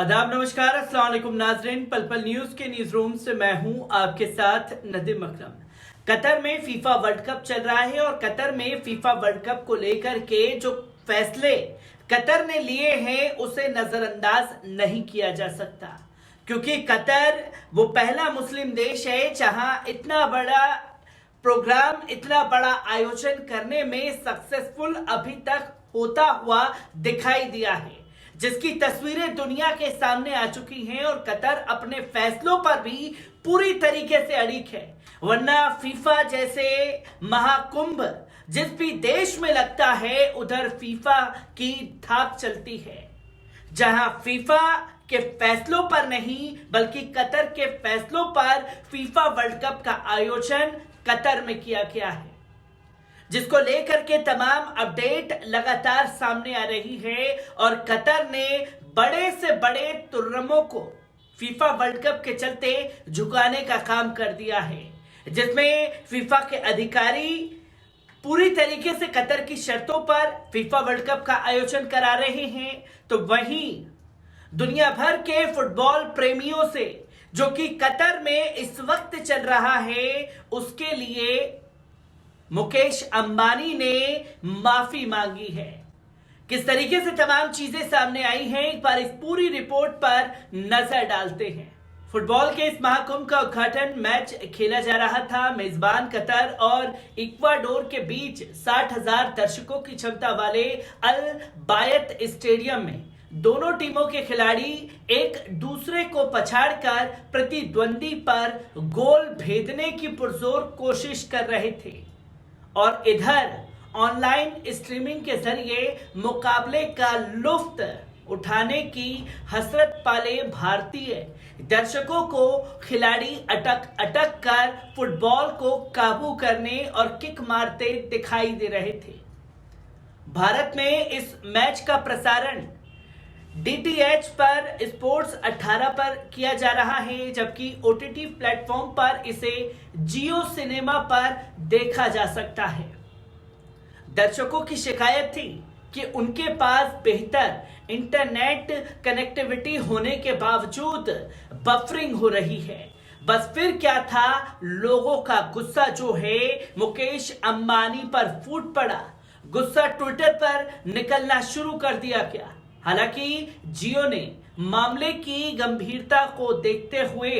आदाब, नमस्कार, अस्सलाम वालेकुम नाजरीन। पल पल न्यूज के न्यूज रूम से मैं हूं आपके साथ नदीम अकरम। कतर में फीफा वर्ल्ड कप चल रहा है और कतर में फीफा वर्ल्ड कप को लेकर के जो फैसले कतर ने लिए हैं उसे नजरअंदाज नहीं किया जा सकता, क्योंकि कतर वो पहला मुस्लिम देश है जहां इतना बड़ा प्रोग्राम, इतना बड़ा आयोजन करने में सक्सेसफुल अभी तक होता हुआ दिखाई दिया है, जिसकी तस्वीरें दुनिया के सामने आ चुकी हैं। और कतर अपने फैसलों पर भी पूरी तरीके से अड़िग है, वरना फीफा जैसे महाकुंभ जिस भी देश में लगता है उधर फीफा की थाप चलती है। जहां फीफा के फैसलों पर नहीं बल्कि कतर के फैसलों पर फीफा वर्ल्ड कप का आयोजन कतर में किया गया है, जिसको लेकर के तमाम अपडेट लगातार सामने आ रही है। और कतर ने बड़े से बड़े तुर्रमों को फीफा वर्ल्ड कप के चलते झुकाने का काम कर दिया है, जिसमें फीफा के अधिकारी पूरी तरीके से कतर की शर्तों पर फीफा वर्ल्ड कप का आयोजन करा रहे हैं। तो वहीं दुनिया भर के फुटबॉल प्रेमियों से, जो कि कतर में इस वक्त चल रहा है, उसके लिए मुकेश अंबानी ने माफी मांगी है। किस तरीके से तमाम चीजें सामने आई हैं, एक बार इस पूरी रिपोर्ट पर नजर डालते हैं। फुटबॉल के इस महाकुंभ का उद्घाटन मैच खेला जा रहा था। मेजबान कतर और इक्वाडोर के बीच 60,000 दर्शकों की क्षमता वाले अल बायत स्टेडियम में दोनों टीमों के खिलाड़ी एक दूसरे को पछाड़कर प्रतिद्वंदी पर गोल भेदने की पुरजोर कोशिश कर रहे थे। और इधर ऑनलाइन स्ट्रीमिंग के जरिए मुकाबले का लुत्फ उठाने की हसरत पाले भारतीय दर्शकों को खिलाड़ी अटक अटक कर फुटबॉल को काबू करने और किक मारते दिखाई दे रहे थे। भारत में इस मैच का प्रसारण डीटीएच पर स्पोर्ट्स 18 पर किया जा रहा है, जबकि ओटीटी प्लेटफॉर्म पर इसे जियो सिनेमा पर देखा जा सकता है। दर्शकों की शिकायत थी कि उनके पास बेहतर इंटरनेट कनेक्टिविटी होने के बावजूद बफरिंग हो रही है। बस फिर क्या था, लोगों का गुस्सा जो है मुकेश अंबानी पर फूट पड़ा। गुस्सा ट्विटर पर निकलना शुरू कर दिया गया। हालांकि जियो ने मामले की गंभीरता को देखते हुए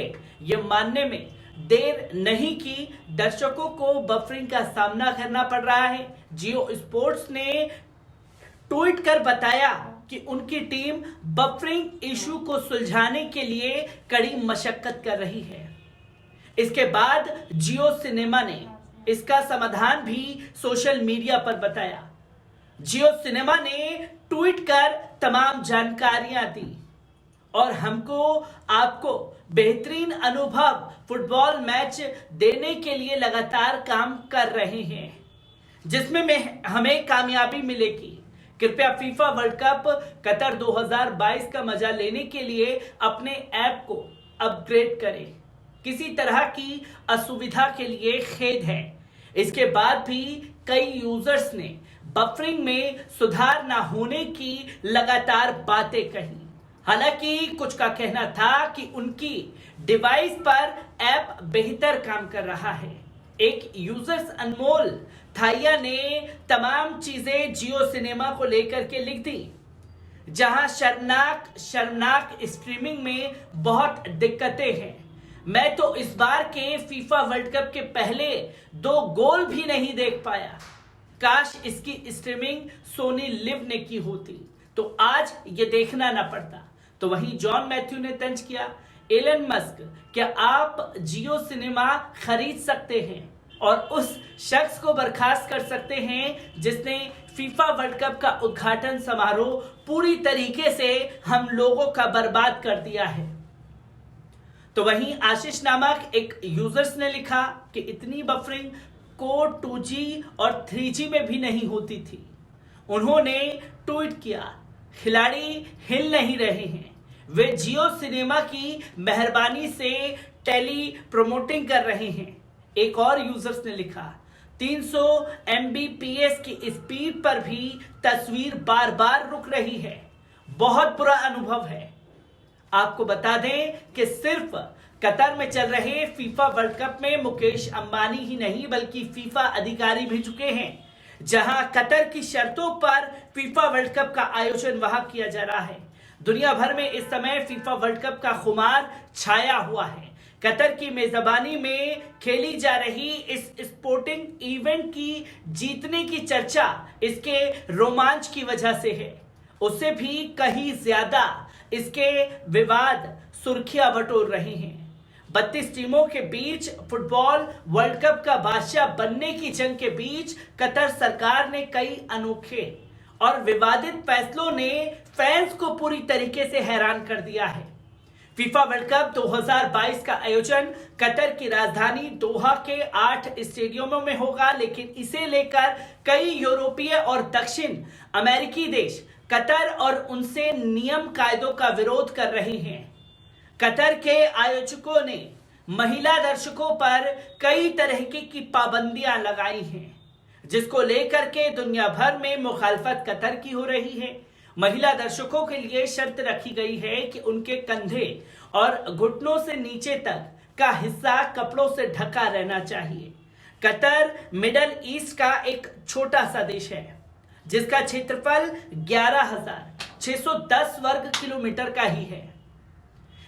यह मानने में देर नहीं की दर्शकों को बफरिंग का सामना करना पड़ रहा है। जियो स्पोर्ट्स ने ट्वीट कर बताया कि उनकी टीम बफरिंग इशू को सुलझाने के लिए कड़ी मशक्कत कर रही है। इसके बाद जियो सिनेमा ने इसका समाधान भी सोशल मीडिया पर बताया। जियो सिनेमा ने ट्वीट कर तमाम जानकारियां दी और हमको आपको बेहतरीन अनुभव फुटबॉल मैच देने के लिए लगातार काम कर रहे हैं, जिसमें हमें कामयाबी मिलेगी। कृपया फीफा वर्ल्ड कप कतर 2022 का मजा लेने के लिए अपने ऐप को अपग्रेड करें। किसी तरह की असुविधा के लिए खेद है। इसके बाद भी कई यूजर्स ने बफरिंग में सुधार न होने की लगातार बातें कही। हालांकि कुछ का कहना था कि उनकी डिवाइस पर ऐप बेहतर काम कर रहा है। एक यूजर्स अनमोल थाइया ने तमाम चीजें जियो सिनेमा को लेकर के लिख दी, जहां शर्मनाक स्ट्रीमिंग में बहुत दिक्कतें हैं। मैं तो इस बार के फीफा वर्ल्ड कप के पहले 2 गोल भी नहीं देख पाया। काश इसकी स्ट्रीमिंग सोनी लिव ने की होती तो आज ये देखना ना पड़ता। तो वहीं जॉन मैथ्यू ने तंज किया, एलन मस्क, क्या आप जियो सिनेमा खरीद सकते हैं और उस शख्स को बर्खास्त कर सकते हैं जिसने फीफा वर्ल्ड कप का उद्घाटन समारोह पूरी तरीके से हम लोगों का बर्बाद कर दिया है। तो वहीं आशीष नामक एक यूजर्स ने लिखा कि इतनी बफरिंग कोड 2G और 3G में भी नहीं होती थी। उन्होंने ट्वीट किया, खिलाड़ी हिल नहीं रहे हैं, वे जियो सिनेमा की मेहरबानी से टेली प्रमोटिंग कर रहे हैं। एक और यूजर्स ने लिखा, 300 Mbps की स्पीड पर भी तस्वीर बार बार रुक रही है, बहुत बुरा अनुभव है। आपको बता दें कि सिर्फ कतर में चल रहे फीफा वर्ल्ड कप में मुकेश अंबानी ही नहीं बल्कि फीफा अधिकारी भी चुके हैं, जहां कतर की शर्तों पर फीफा वर्ल्ड कप का आयोजन वहां किया जा रहा है। दुनिया भर में इस समय फीफा वर्ल्ड कप का खुमार छाया हुआ है। कतर की मेजबानी में खेली जा रही इस स्पोर्टिंग इवेंट की जीतने की चर्चा इसके रोमांच की वजह से है, उससे भी कहीं ज्यादा इसके विवाद सुर्खियां बटोर रहे हैं। 32 टीमों के बीच फुटबॉल वर्ल्ड कप का बादशाह बनने की जंग के बीच कतर सरकार ने कई अनोखे और विवादित फैसलों ने फैंस को पूरी तरीके से हैरान कर दिया है। फीफा वर्ल्ड कप 2022 का आयोजन कतर की राजधानी दोहा के 8 स्टेडियमों में होगा, लेकिन इसे लेकर कई यूरोपीय और दक्षिण अमेरिकी देश कतर और उनसे नियम कायदों का विरोध कर रहे हैं। कतर के आयोजकों ने महिला दर्शकों पर कई तरह की पाबंदियां लगाई हैं, जिसको लेकर के दुनिया भर में मुखालफत कतर की हो रही है। महिला दर्शकों के लिए शर्त रखी गई है कि उनके कंधे और घुटनों से नीचे तक का हिस्सा कपड़ों से ढका रहना चाहिए। कतर मिडल ईस्ट का एक छोटा सा देश है, जिसका क्षेत्रफल 11,610 वर्ग किलोमीटर का ही है।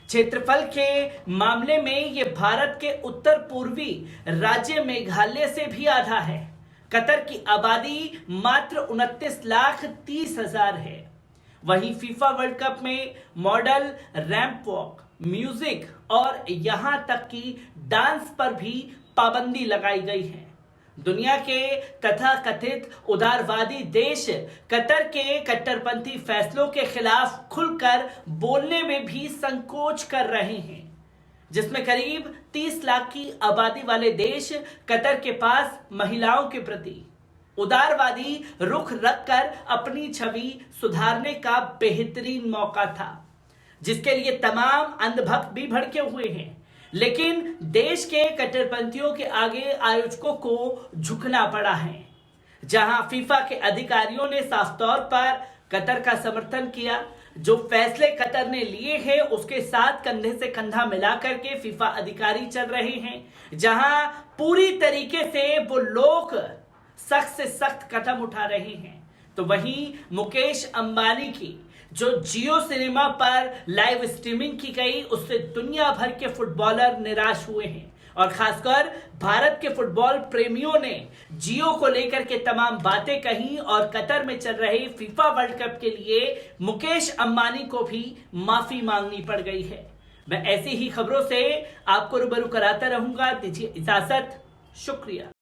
क्षेत्रफल के मामले में यह भारत के उत्तर पूर्वी राज्य मेघालय से भी आधा है। कतर की आबादी मात्र 29,30,000 है। वहीं फीफा वर्ल्ड कप में मॉडल, रैंप वॉक, म्यूजिक और यहां तक कि डांस पर भी पाबंदी लगाई गई है। दुनिया के तथाकथित उदारवादी देश कतर के कट्टरपंथी फैसलों के खिलाफ खुलकर बोलने में भी संकोच कर रहे हैं, जिसमें करीब 30 लाख की आबादी वाले देश कतर के पास महिलाओं के प्रति उदारवादी रुख रखकर अपनी छवि सुधारने का बेहतरीन मौका था, जिसके लिए तमाम अंधभक्त भी भड़के हुए हैं। लेकिन देश के कट्टरपंथियों के आगे आयोजकों को झुकना पड़ा है, जहां फीफा के अधिकारियों ने साफ तौर पर कतर का समर्थन किया। जो फैसले कतर ने लिए हैं उसके साथ कंधे से कंधा मिलाकर के फीफा अधिकारी चल रहे हैं, जहां पूरी तरीके से वो लोग सख्त से सख्त कदम उठा रहे हैं। तो वहीं मुकेश अंबानी की जो जियो सिनेमा पर लाइव स्ट्रीमिंग की गई, उससे दुनिया भर के फुटबॉलर निराश हुए हैं और खासकर भारत के फुटबॉल प्रेमियों ने जियो को लेकर के तमाम बातें कही और कतर में चल रहे फीफा वर्ल्ड कप के लिए मुकेश अंबानी को भी माफी मांगनी पड़ गई है। मैं ऐसी ही खबरों से आपको रूबरू कराता रहूंगा। दीजिए इजाजत, शुक्रिया।